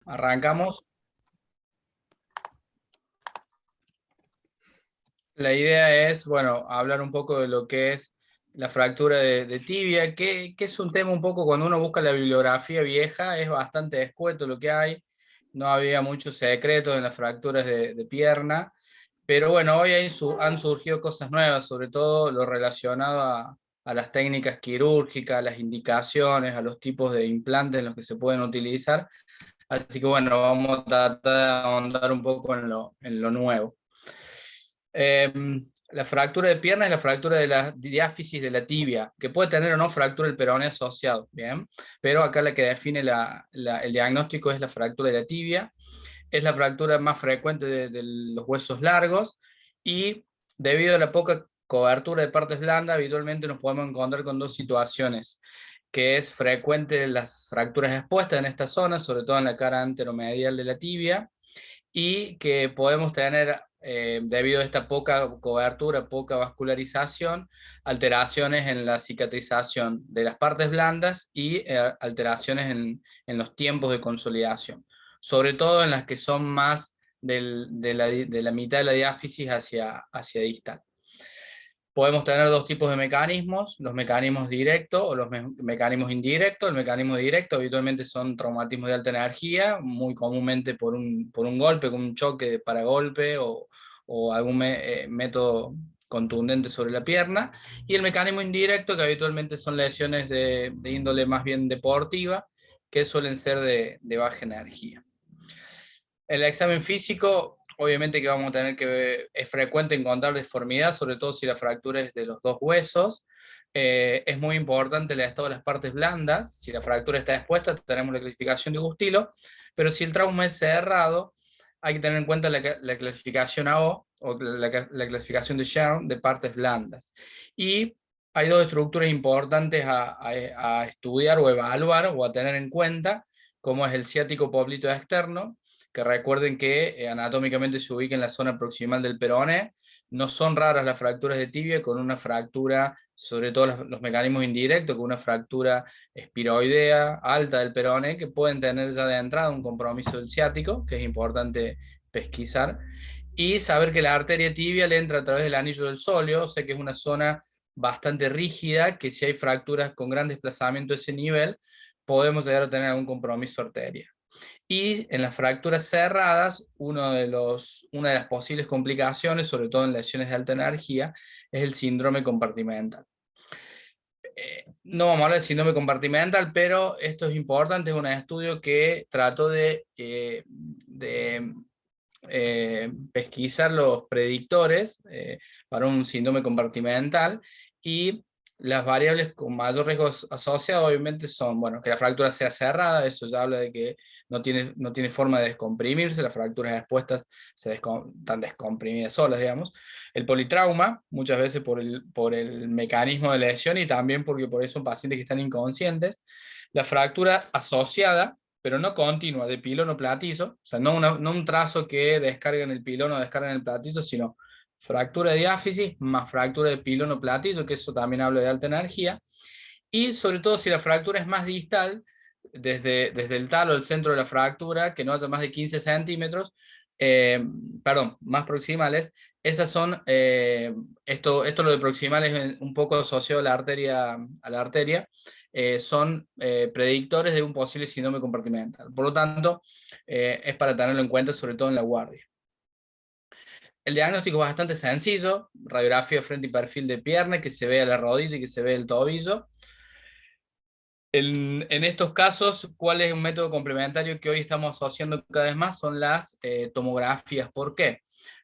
Arrancamos. La idea es, bueno, hablar un poco de lo que es la fractura de tibia, que es un tema un poco cuando uno busca la bibliografía vieja, es bastante escueto lo que hay, no había muchos secretos en las fracturas de pierna, pero bueno, hoy han surgido cosas nuevas, sobre todo lo relacionado a las técnicas quirúrgicas, a las indicaciones, a los tipos de implantes en los que se pueden utilizar, así que bueno, vamos a tratar de ahondar un poco en lo nuevo. La fractura de pierna es la fractura de la diáfisis de la tibia, que puede tener o no fractura del peroné asociado, ¿bien? Pero acá la que define el diagnóstico es la fractura de la tibia, es la fractura más frecuente de los huesos largos y debido a la poca cobertura de partes blandas, habitualmente nos podemos encontrar con dos situaciones, que es frecuente las fracturas expuestas en esta zona, sobre todo en la cara anteromedial de la tibia, y que podemos tener, debido a esta poca cobertura, poca vascularización, alteraciones en la cicatrización de las partes blandas y alteraciones en los tiempos de consolidación, sobre todo en las que son más de la mitad de la diáfisis hacia distal. Podemos tener dos tipos de mecanismos, los mecanismos directos o los mecanismos indirectos. El mecanismo directo habitualmente son traumatismos de alta energía, muy comúnmente por un golpe, con un choque de paragolpe o algún método contundente sobre la pierna. Y el mecanismo indirecto, que habitualmente son lesiones de índole más bien deportiva, que suelen ser de baja energía. El examen físico, obviamente que vamos a tener que ver, es frecuente encontrar deformidad, sobre todo si la fractura es de los dos huesos. Es muy importante el estado de las partes blandas. Si la fractura está expuesta, tenemos la clasificación de Gustilo, pero si el trauma es cerrado, hay que tener en cuenta la clasificación AO, o la clasificación de Sherm, de partes blandas. Y hay dos estructuras importantes a estudiar o evaluar o a tener en cuenta, como es el ciático poplito externo, que recuerden que anatómicamente se ubica en la zona proximal del peroné. No son raras las fracturas de tibia con una fractura, sobre todo los mecanismos indirectos, con una fractura espiroidea alta del peroné, que pueden tener ya de entrada un compromiso del ciático, que es importante pesquisar, y saber que la arteria tibia le entra a través del anillo del sóleo, o sea que es una zona bastante rígida, que si hay fracturas con gran desplazamiento a ese nivel, podemos llegar a tener algún compromiso arterial. Y en las fracturas cerradas, una de las posibles complicaciones, sobre todo en lesiones de alta energía, es el síndrome compartimental. No vamos a hablar de síndrome compartimental, pero esto es importante, es un estudio que trató de pesquisar los predictores para un síndrome compartimental, y las variables con mayor riesgo asociado obviamente son, bueno, que la fractura sea cerrada, eso ya habla de que no tiene forma de descomprimirse, las fracturas expuestas están descomprimidas solas, digamos. El politrauma, muchas veces por el mecanismo de lesión y también porque por eso son pacientes que están inconscientes. La fractura asociada, pero no continua, de pilón o platizo, o sea, no un trazo que descarga en el pilón o descarga en el platizo, sino fractura de diáfisis más fractura de pilón o platizo, que eso también habla de alta energía, y sobre todo si la fractura es más distal, desde el talo, el centro de la fractura, que no haya más de 15 centímetros, perdón, más proximales, esas son, esto lo de proximales es un poco asociado a la arteria, son predictores de un posible síndrome compartimental. Por lo tanto, es para tenerlo en cuenta, sobre todo en la guardia. El diagnóstico es bastante sencillo, radiografía frente y perfil de pierna, que se vea la rodilla y que se vea el tobillo. En estos casos, ¿cuál es un método complementario que hoy estamos asociando cada vez más? Son las tomografías. ¿Por qué?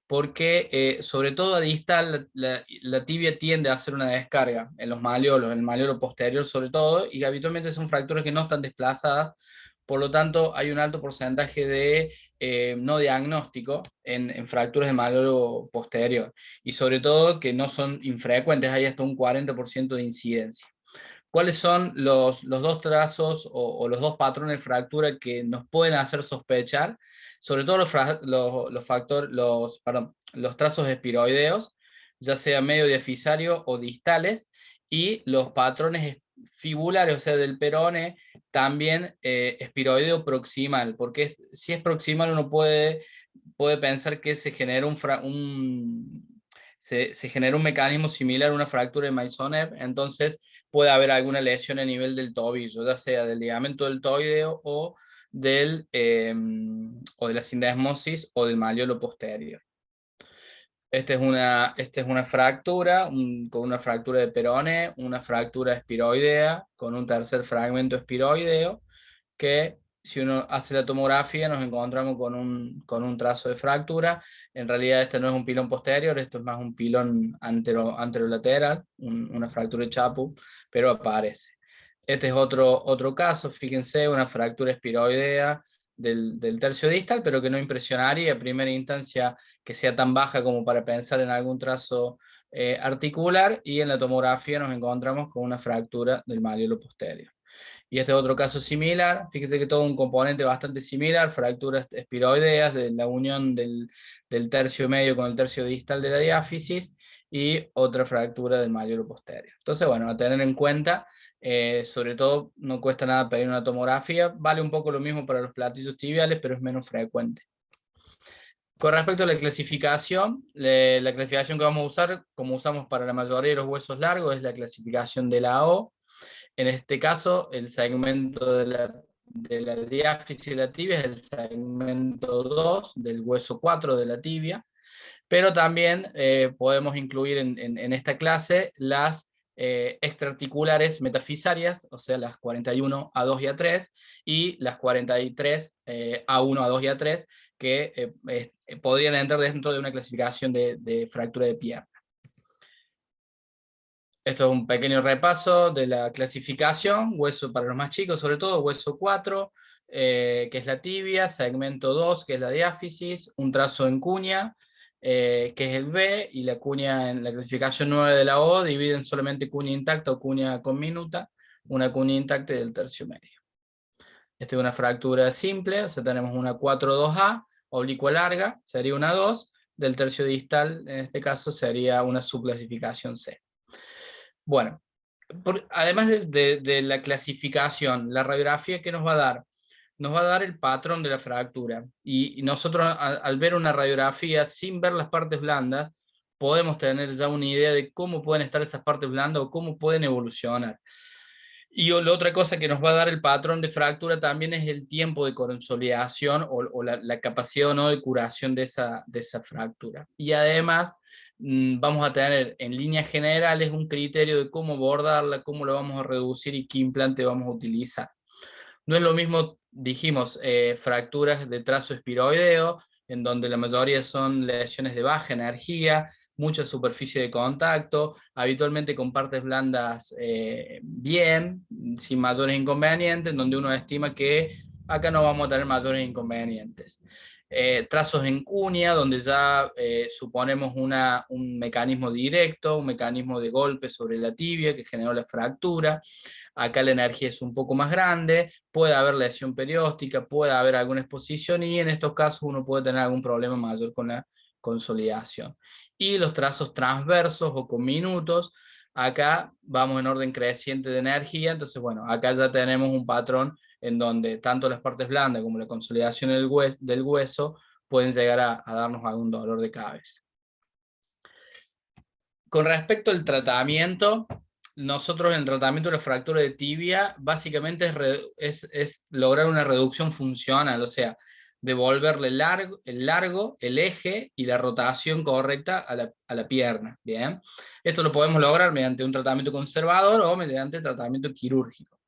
Porque sobre todo a distal la tibia tiende a hacer una descarga en los malleolos, en el malleolo posterior sobre todo, y habitualmente son fracturas que no están desplazadas, por lo tanto hay un alto porcentaje de no diagnóstico en fracturas del malleolo posterior, y sobre todo que no son infrecuentes, hay hasta un 40% de incidencia. ¿Cuáles son los dos trazos o los dos patrones de fractura que nos pueden hacer sospechar? Sobre todo los trazos espiroideos, ya sea medio diafisario o distales, y los patrones fibulares, o sea, del peroné, también espiroideo proximal, porque si es proximal uno puede pensar que se genera se genera un mecanismo similar a una fractura de Maisonneuve, entonces puede haber alguna lesión a nivel del tobillo, ya sea del ligamento deltoideo o de la sindesmosis o del malleolo posterior. Esta es una fractura, con una fractura de peroné, una fractura espiroidea, con un tercer fragmento espiroideo, que si uno hace la tomografía nos encontramos con un trazo de fractura. En realidad este no es un pilón posterior, esto es más un pilón anterolateral, una fractura de Chapu, pero aparece. Este es otro caso, fíjense, una fractura espiroidea del tercio distal, pero que no impresionaría a primera instancia que sea tan baja como para pensar en algún trazo articular, y en la tomografía nos encontramos con una fractura del malleolo posterior. Y este es otro caso similar, fíjense que todo un componente bastante similar, fracturas espiroideas de la unión del tercio medio con el tercio distal de la diáfisis, y otra fractura del malleolo posterior. Entonces, bueno, a tener en cuenta, sobre todo no cuesta nada pedir una tomografía, vale un poco lo mismo para los platillos tibiales, pero es menos frecuente. Con respecto a la clasificación que vamos a usar, como usamos para la mayoría de los huesos largos, es la clasificación de la O. En este caso, el segmento de la diáfisis de la tibia es el segmento 2 del hueso 4 de la tibia, pero también podemos incluir en esta clase las extraarticulares metafisarias, o sea, las 41, A2 y A3, y las 43, A1, A2 y A3, que podrían entrar dentro de una clasificación de fractura de pierna. Esto es un pequeño repaso de la clasificación, hueso para los más chicos, sobre todo hueso 4, que es la tibia, segmento 2, que es la diáfisis, un trazo en cuña, que es el B, y la cuña en la clasificación 9 de la O dividen solamente cuña intacta o cuña con minuta, una cuña intacta del tercio medio. Esta es una fractura simple, o sea, tenemos una 4-2A, oblicua larga, sería una 2, del tercio distal, en este caso, sería una subclasificación C. Bueno, además de la clasificación, la radiografía, ¿qué nos va a dar? Nos va a dar el patrón de la fractura. Y nosotros al ver una radiografía sin ver las partes blandas, podemos tener ya una idea de cómo pueden estar esas partes blandas o cómo pueden evolucionar. Y la otra cosa que nos va a dar el patrón de fractura también es el tiempo de consolidación o la capacidad o no de curación de esa fractura. Y además vamos a tener en líneas generales un criterio de cómo abordarla, cómo la vamos a reducir y qué implante vamos a utilizar. No es lo mismo, dijimos, fracturas de trazo espiroideo, en donde la mayoría son lesiones de baja energía, mucha superficie de contacto, habitualmente con partes blandas bien, sin mayores inconvenientes, en donde uno estima que acá no vamos a tener mayores inconvenientes. Trazos en cuña, donde ya suponemos un mecanismo directo, un mecanismo de golpe sobre la tibia que generó la fractura. Acá la energía es un poco más grande, puede haber lesión perióstica, puede haber alguna exposición, y en estos casos uno puede tener algún problema mayor con la consolidación. Y los trazos transversos o con minutos, acá vamos en orden creciente de energía, entonces bueno, acá ya tenemos un patrón en donde tanto las partes blandas como la consolidación del hueso pueden llegar a darnos algún dolor de cabeza. Con respecto al tratamiento, nosotros en el tratamiento de la fractura de tibia básicamente es lograr una reducción funcional, o sea, devolverle el largo, el eje y la rotación correcta a la pierna. ¿Bien? Esto lo podemos lograr mediante un tratamiento conservador o mediante tratamiento quirúrgico.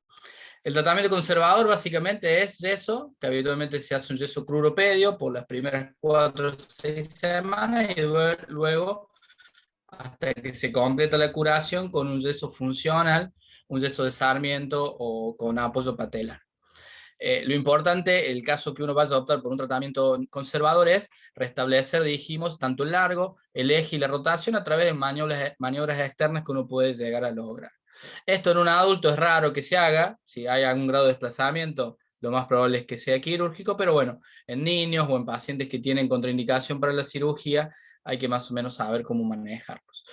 El tratamiento conservador básicamente es yeso, que habitualmente se hace un yeso cruropedio por las primeras 4 o 6 semanas, y luego hasta que se completa la curación con un yeso funcional, un yeso de Sarmiento o con apoyo patelar. Lo importante, el caso que uno vaya a optar por un tratamiento conservador, es restablecer, dijimos, tanto el largo, el eje y la rotación a través de maniobras externas que uno puede llegar a lograr. Esto en un adulto es raro que se haga, si hay algún grado de desplazamiento, lo más probable es que sea quirúrgico, pero bueno, en niños o en pacientes que tienen contraindicación para la cirugía, hay que más o menos saber cómo manejarlos.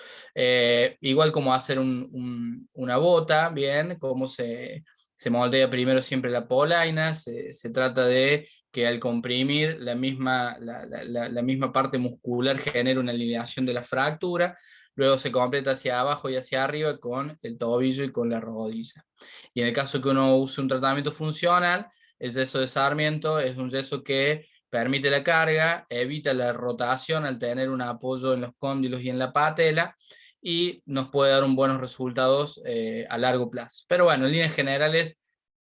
Igual como hacer una bota, bien, cómo se moldea primero siempre la polaina, se trata de que al comprimir la misma parte muscular genera una alineación de la fractura, luego se completa hacia abajo y hacia arriba con el tobillo y con la rodilla. Y en el caso que uno use un tratamiento funcional, el yeso de Sarmiento es un yeso que permite la carga, evita la rotación al tener un apoyo en los cóndilos y en la patela, y nos puede dar buenos resultados a largo plazo. Pero bueno, en líneas generales,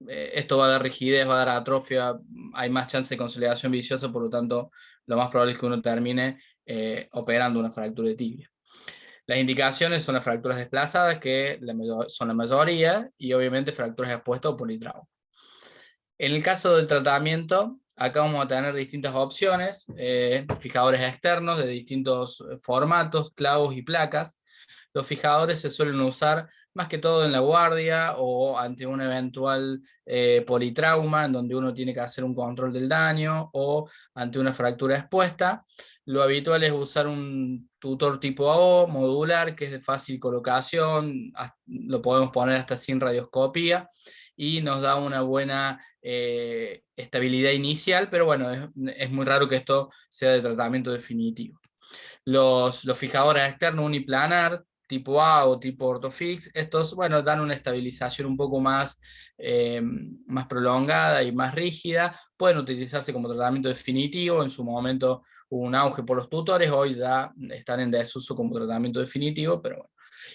esto va a dar rigidez, va a dar atrofia, hay más chance de consolidación viciosa, por lo tanto, lo más probable es que uno termine operando una fractura de tibia. Las indicaciones son las fracturas desplazadas, que son la mayoría, y obviamente fracturas expuestas o politrauma. En el caso del tratamiento, acá vamos a tener distintas opciones, fijadores externos de distintos formatos, clavos y placas. Los fijadores se suelen usar más que todo en la guardia o ante un eventual politrauma, en donde uno tiene que hacer un control del daño, o ante una fractura expuesta. Lo habitual es usar un tutor tipo AO, modular, que es de fácil colocación, lo podemos poner hasta sin radioscopía, y nos da una buena estabilidad inicial, pero bueno, es muy raro que esto sea de tratamiento definitivo. Los fijadores externos uniplanar, tipo A o tipo Orthofix, estos, bueno, dan una estabilización un poco más prolongada y más rígida, pueden utilizarse como tratamiento definitivo, en su momento hubo un auge por los tutores, hoy ya están en desuso como tratamiento definitivo, pero bueno.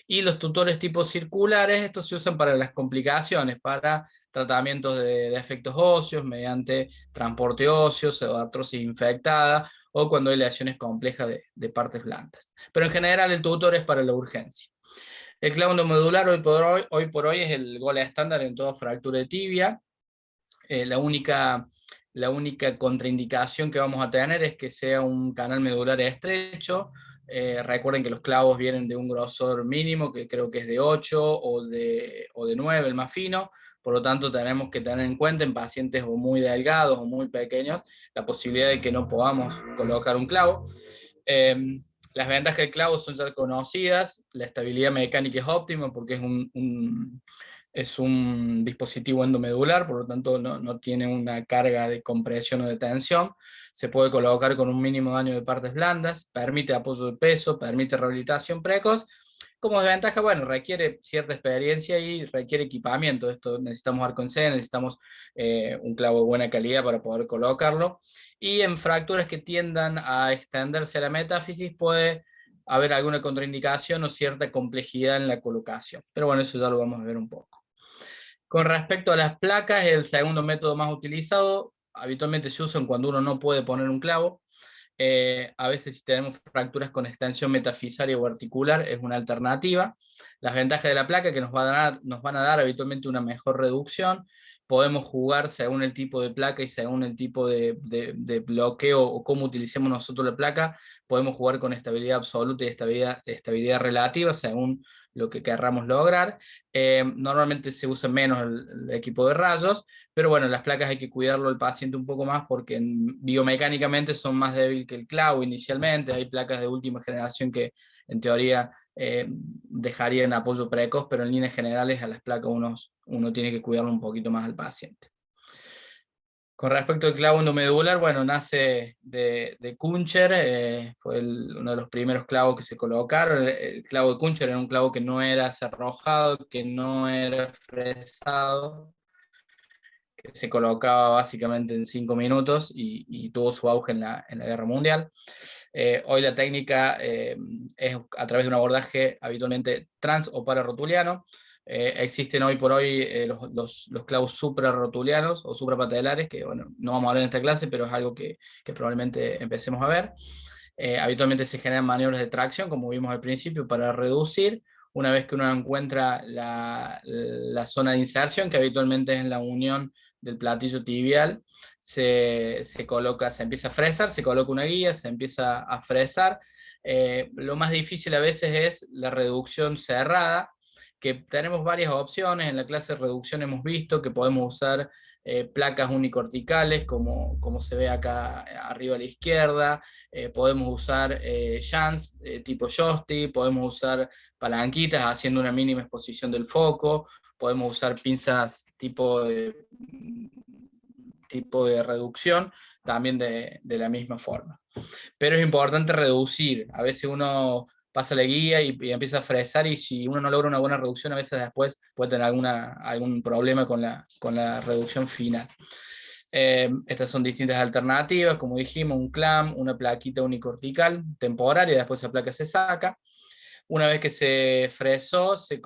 Y los tutores tipo circulares, estos se usan para las complicaciones, para tratamientos de defectos óseos, mediante transporte óseo, pseudoartrosis infectada, o cuando hay lesiones complejas de partes blandas. Pero en general el tutor es para la urgencia. El clavo endomedular hoy por hoy es el gol estándar en toda fractura de tibia. La única contraindicación que vamos a tener es que sea un canal medular estrecho. Recuerden que los clavos vienen de un grosor mínimo, que creo que es de 8 o de 9, el más fino. Por lo tanto, tenemos que tener en cuenta en pacientes o muy delgados o muy pequeños la posibilidad de que no podamos colocar un clavo. Las ventajas del clavo son ya conocidas, la estabilidad mecánica es óptima porque es un dispositivo endomedular, por lo tanto no tiene una carga de compresión o de tensión, se puede colocar con un mínimo daño de partes blandas, permite apoyo de peso, permite rehabilitación precoz. Como desventaja, bueno, requiere cierta experiencia y requiere equipamiento. Esto necesitamos arco en C, necesitamos un clavo de buena calidad para poder colocarlo. Y en fracturas que tiendan a extenderse a la metáfisis puede haber alguna contraindicación o cierta complejidad en la colocación. Pero bueno, eso ya lo vamos a ver un poco. Con respecto a las placas, el segundo método más utilizado, habitualmente se usa cuando uno no puede poner un clavo. A veces si tenemos fracturas con extensión metafisaria o articular es una alternativa. Las ventajas de la placa que nos van a dar habitualmente una mejor reducción. Podemos jugar según el tipo de placa y según el tipo de bloqueo o cómo utilicemos nosotros la placa, podemos jugar con estabilidad absoluta y estabilidad relativa según lo que querramos lograr. Normalmente se usa menos el equipo de rayos, pero bueno, las placas hay que cuidarlo al paciente un poco más porque biomecánicamente son más débiles que el clavo inicialmente. Hay placas de última generación que en teoría dejarían apoyo precoz, pero en líneas generales a las placas uno tiene que cuidarlo un poquito más al paciente. Con respecto al clavo endomedular, bueno, nace de Kuncher, fue uno de los primeros clavos que se colocaron. El clavo de Kuncher era un clavo que no era cerrojado, que no era fresado, que se colocaba básicamente en 5 minutos y tuvo su auge en la Guerra Mundial. Hoy la técnica es a través de un abordaje habitualmente trans o pararotuliano. Existen hoy por hoy los clavos suprarrotulianos o suprapatelares, que bueno, no vamos a hablar en esta clase, pero es algo que probablemente empecemos a ver. Habitualmente se generan maniobras de tracción, como vimos al principio, para reducir. Una vez que uno encuentra la zona de inserción, que habitualmente es en la unión del platillo tibial, se coloca, se empieza a fresar, se coloca una guía, se empieza a fresar. Lo más difícil a veces es la reducción cerrada, que tenemos varias opciones. En la clase de reducción hemos visto que podemos usar placas unicorticales, como se ve acá arriba a la izquierda. Podemos usar shunts tipo joystick, podemos usar palanquitas haciendo una mínima exposición del foco, podemos usar pinzas tipo de reducción, también de la misma forma. Pero es importante reducir. A veces uno pasa la guía y empieza a fresar, y si uno no logra una buena reducción, a veces después puede tener algún problema con la reducción final. Estas son distintas alternativas, como dijimos, un clamp, una plaquita unicortical temporaria, después esa placa se saca. Una vez que se fresó, se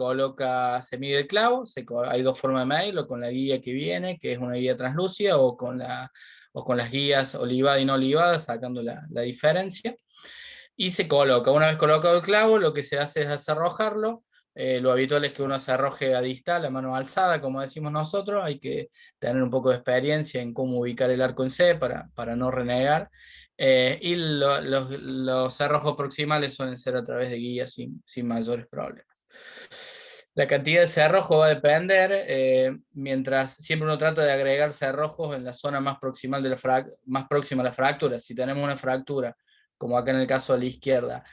mide el clavo, hay dos formas de medirlo, con la guía que viene, que es una guía translúcida, o con las guías olivada y no olivada, sacando la diferencia. Y se coloca. Una vez colocado el clavo, lo que se hace es acerrojarlo. Lo habitual es que uno se arroje a distal, a mano alzada, como decimos nosotros. Hay que tener un poco de experiencia en cómo ubicar el arco en C para no renegar. Y los cerrojos proximales suelen ser a través de guías sin mayores problemas. La cantidad de cerrojo va a depender, mientras siempre uno trata de agregar cerrojos en la zona más próxima a la fractura. Si tenemos una fractura, como acá en el caso de la izquierda,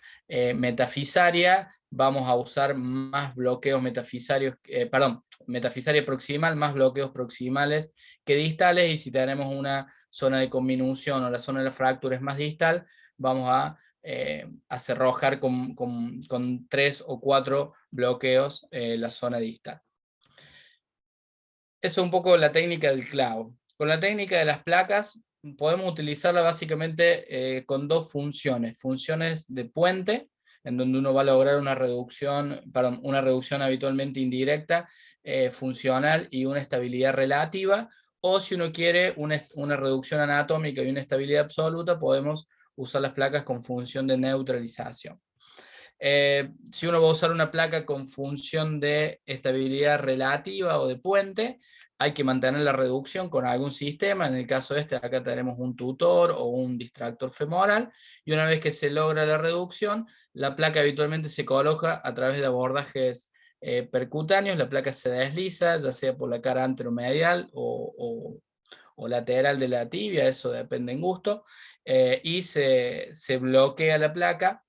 metafisaria, vamos a usar más bloqueos metafisarios, metafisaria proximal, más bloqueos proximales que distales, y si tenemos una zona de conminución o la zona de la fractura es más distal, vamos a cerrojar con 3 o 4 bloqueos la zona distal. Eso es un poco la técnica del clavo. Con la técnica de las placas podemos utilizarla básicamente con dos funciones. Funciones de puente, en donde uno va a lograr una reducción habitualmente indirecta, funcional y una estabilidad relativa. O si uno quiere una reducción anatómica y una estabilidad absoluta, podemos usar las placas con función de neutralización. Si uno va a usar una placa con función de estabilidad relativa o de puente, hay que mantener la reducción con algún sistema. En el caso este, acá tenemos un tutor o un distractor femoral, y una vez que se logra la reducción, la placa habitualmente se coloca a través de abordajes percutáneos. La placa se desliza, ya sea por la cara anteromedial o lateral de la tibia, eso depende en gusto, y se bloquea la placa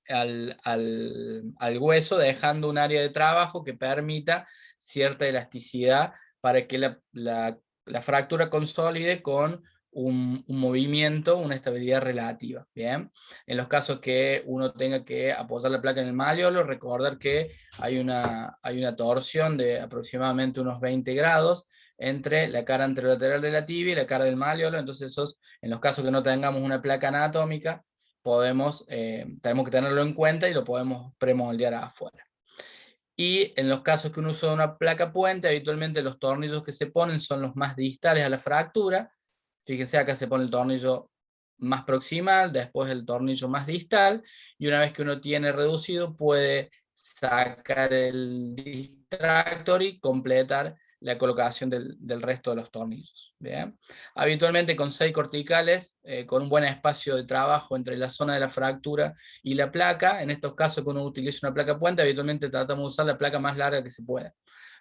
al hueso, dejando un área de trabajo que permita cierta elasticidad para que la fractura consolide con un movimiento, una estabilidad relativa. ¿Bien? En los casos que uno tenga que apoyar la placa en el malleolo, recordar que hay una torsión de aproximadamente unos 20 grados entre la cara anterolateral de la tibia y la cara del malleolo. Entonces en los casos que no tengamos una placa anatómica, tenemos que tenerlo en cuenta y lo podemos premoldear afuera. Y en los casos que uno usa una placa puente, habitualmente los tornillos que se ponen son los más distales a la fractura. Fíjense, acá se pone el tornillo más proximal, después el tornillo más distal, y una vez que uno tiene reducido, puede sacar el distractor y completar la colocación del resto de los tornillos. ¿Bien? Habitualmente con 6 corticales, con un buen espacio de trabajo entre la zona de la fractura y la placa. En estos casos, cuando uno utiliza una placa puente, habitualmente tratamos de usar la placa más larga que se pueda,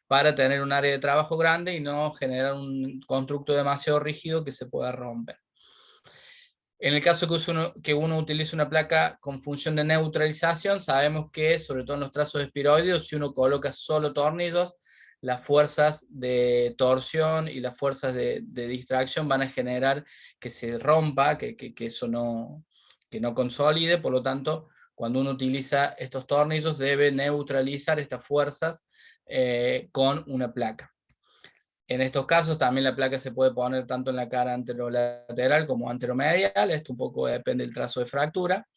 para tener un área de trabajo grande y no generar un constructo demasiado rígido que se pueda romper. En el caso que uno utilice una placa con función de neutralización, sabemos que, sobre todo en los trazos espiroideos, si uno coloca solo tornillos, las fuerzas de torsión y las fuerzas de distracción van a generar que se rompa, que eso que no consolide. Por lo tanto, cuando uno utiliza estos tornillos, debe neutralizar estas fuerzas con una placa. En estos casos también la placa se puede poner tanto en la cara anterolateral como anteromedial. Esto un poco depende del trazo de fractura.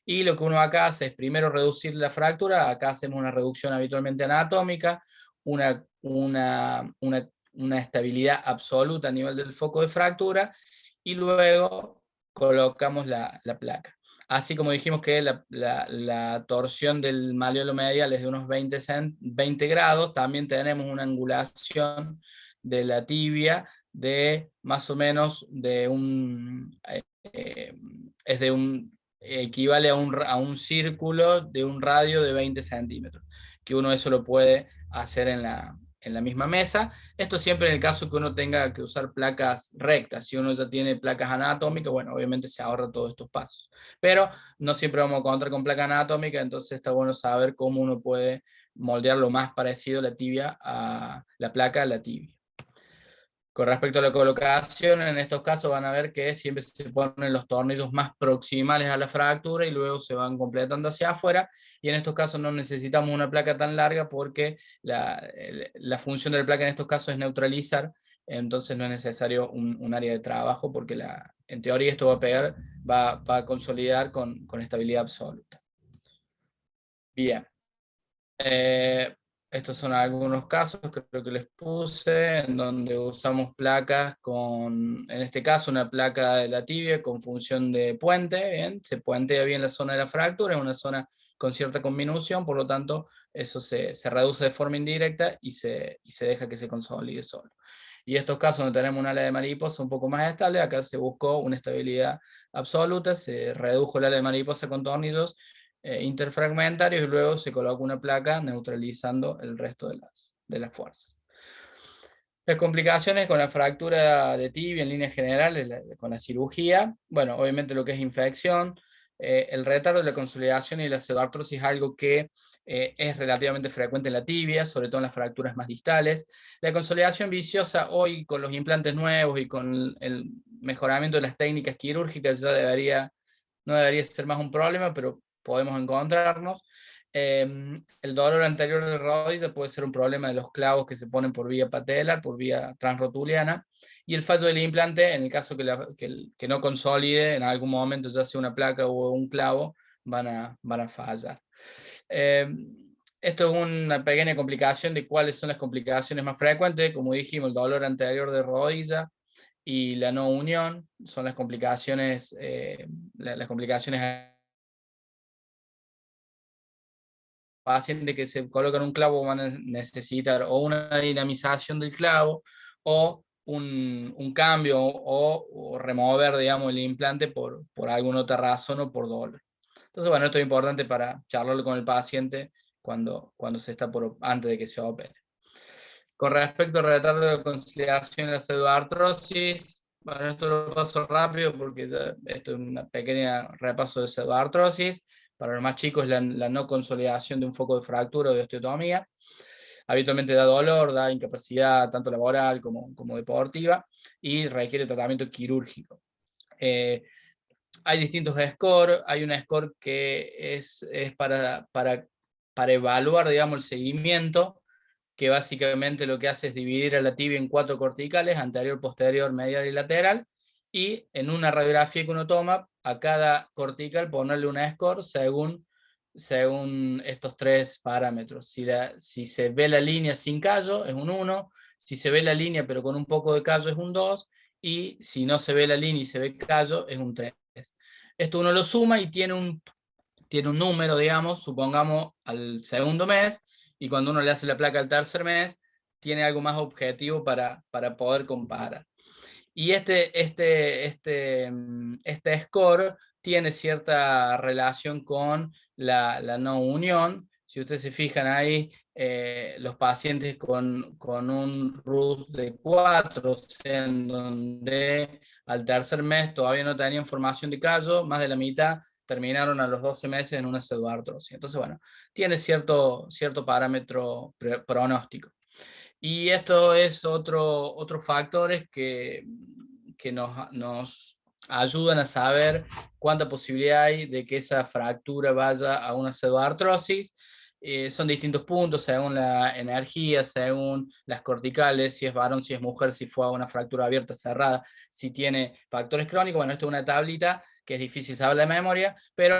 Y lo que uno acá hace es primero reducir la fractura. Acá hacemos una reducción habitualmente anatómica, una estabilidad absoluta a nivel del foco de fractura, y luego colocamos la placa. Así como dijimos que la torsión del malleolo medial es de unos 20 grados, también tenemos una angulación de la tibia de más o menos equivale a un círculo de un radio de 20 centímetros, que uno eso lo puede hacer en en la misma mesa. Esto siempre en el caso que uno tenga que usar placas rectas. Si uno ya tiene placas anatómicas, bueno, obviamente se ahorra todos estos pasos. Pero no siempre vamos a contar con placa anatómica, entonces está bueno saber cómo uno puede moldear lo más parecido la tibia a la placa a la tibia. Con respecto a la colocación, en estos casos van a ver que siempre se ponen los tornillos más proximales a la fractura y luego se van completando hacia afuera. Y en estos casos no necesitamos una placa tan larga porque la función de la placa en estos casos es neutralizar, entonces no es necesario un área de trabajo porque en teoría esto va a pegar, va a consolidar con estabilidad absoluta. Bien. Estos son algunos casos que creo que les puse, en donde usamos placas en este caso, una placa de la tibia con función de puente, ¿bien? Se puentea bien la zona de la fractura, es una zona con cierta conminución, por lo tanto, eso se reduce de forma indirecta y se deja que se consolide solo. Y estos casos donde tenemos un ala de mariposa un poco más estable, acá se buscó una estabilidad absoluta, se redujo el ala de mariposa con tornillos interfragmentarios y luego se coloca una placa neutralizando el resto de las fuerzas. Las complicaciones con la fractura de tibia en líneas generales, con la cirugía, bueno, obviamente lo que es infección, el retardo de la consolidación y la pseudoartrosis es algo que es relativamente frecuente en la tibia, sobre todo en las fracturas más distales. La consolidación viciosa hoy con los implantes nuevos y con el mejoramiento de las técnicas quirúrgicas ya no debería ser más un problema, pero podemos encontrarnos. El dolor anterior de rodilla puede ser un problema de los clavos que se ponen por vía patelar, por vía transrotuliana, y el fallo del implante, en el caso que no consolide en algún momento, ya sea una placa o un clavo, van a fallar. Esto es una pequeña complicación de cuáles son las complicaciones más frecuentes. Como dijimos, el dolor anterior de rodilla y la no unión son las complicaciones pacientes que se colocan un clavo van a necesitar o una dinamización del clavo o un cambio o remover, digamos, el implante por alguna otra razón o por dolor. Entonces, bueno, esto es importante para charlarlo con el paciente cuando se está antes de que se opere. Con respecto al retardo de conciliación y la pseudoartrosis, bueno, esto lo paso rápido porque esto es un pequeño repaso de pseudoartrosis. Para los más chicos, la no consolidación de un foco de fractura o de osteotomía. Habitualmente da dolor, da incapacidad tanto laboral como deportiva y requiere tratamiento quirúrgico. Hay distintos scores, hay un score que es para evaluar, digamos, el seguimiento, que básicamente lo que hace es dividir a la tibia en 4 corticales, anterior, posterior, medial y lateral, y en una radiografía que uno toma, a cada cortical ponerle una score según estos 3 parámetros. Si se ve la línea sin callo, es un 1, si se ve la línea pero con un poco de callo, es un 2, y si no se ve la línea y se ve callo, es un 3. Esto uno lo suma y tiene un número, digamos, supongamos al segundo mes, y cuando uno le hace la placa al tercer mes, tiene algo más objetivo para poder comparar. Y este score tiene cierta relación con la no unión. Si ustedes se fijan ahí, los pacientes con un RUS de 4, en donde al tercer mes todavía no tenían formación de callo, más de la mitad terminaron a los 12 meses en una pseudoartrosis. Entonces, bueno, tiene cierto parámetro pronóstico. Y esto es otros factores que nos ayudan a saber cuánta posibilidad hay de que esa fractura vaya a una pseudoartrosis. Son distintos puntos según la energía, según las corticales, si es varón, si es mujer, si fue a una fractura abierta, cerrada, si tiene factores crónicos. Bueno, esto es una tablita que es difícil saber de memoria, pero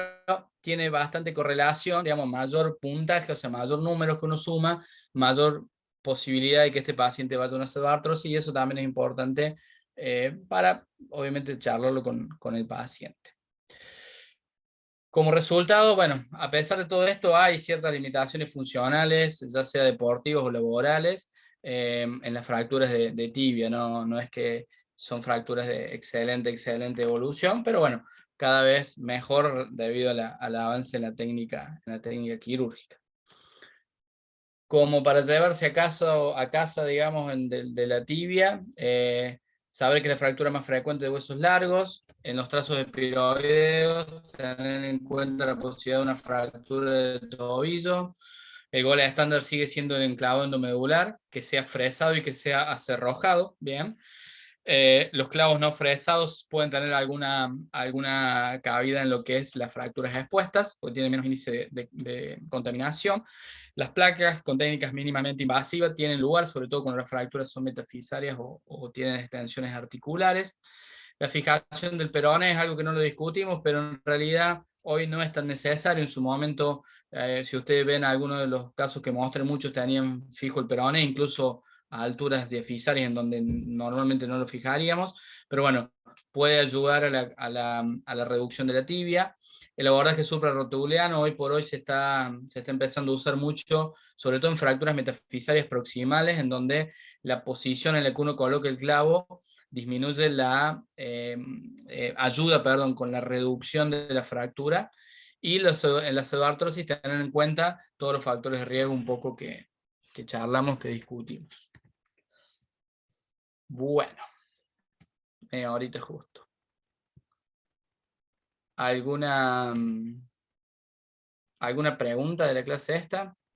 tiene bastante correlación, digamos, mayor puntaje, o sea, mayor número que uno suma, mayor posibilidad de que este paciente vaya a una pseudoartrosis, y eso también es importante para, obviamente, charlarlo con el paciente. Como resultado, bueno, a pesar de todo esto, hay ciertas limitaciones funcionales, ya sea deportivas o laborales, en las fracturas de tibia. No es que son fracturas de excelente evolución, pero bueno, cada vez mejor debido al avance en la técnica quirúrgica. como para llevarse a casa, digamos, de la tibia, saber que la fractura más frecuente de huesos largos, en los trazos espiroideos, tener en cuenta la posibilidad de una fractura de tobillo. El gol estándar sigue siendo el enclavado endomedular, que sea fresado y que sea acerrojado, bien. Los clavos no fresados pueden tener alguna cabida en lo que es las fracturas expuestas, porque tienen menos índice de contaminación. Las placas con técnicas mínimamente invasivas tienen lugar, sobre todo cuando las fracturas son metafisarias o tienen extensiones articulares. La fijación del peroné es algo que no lo discutimos, pero en realidad hoy no es tan necesario. En su momento, si ustedes ven algunos de los casos que mostré, muchos tenían fijo el peroné, incluso a alturas diafisarias en donde normalmente no lo fijaríamos, pero bueno, puede ayudar a la reducción de la tibia. El abordaje suprarrotuliano hoy por hoy se está empezando a usar mucho, sobre todo en fracturas metafisarias proximales, en donde la posición en la que uno coloca el clavo disminuye ayuda, perdón, con la reducción de la fractura, y en la pseudoartrosis tener en cuenta todos los factores de riesgo un poco que charlamos, que discutimos. Bueno, ahorita justo. ¿Alguna pregunta de la clase esta?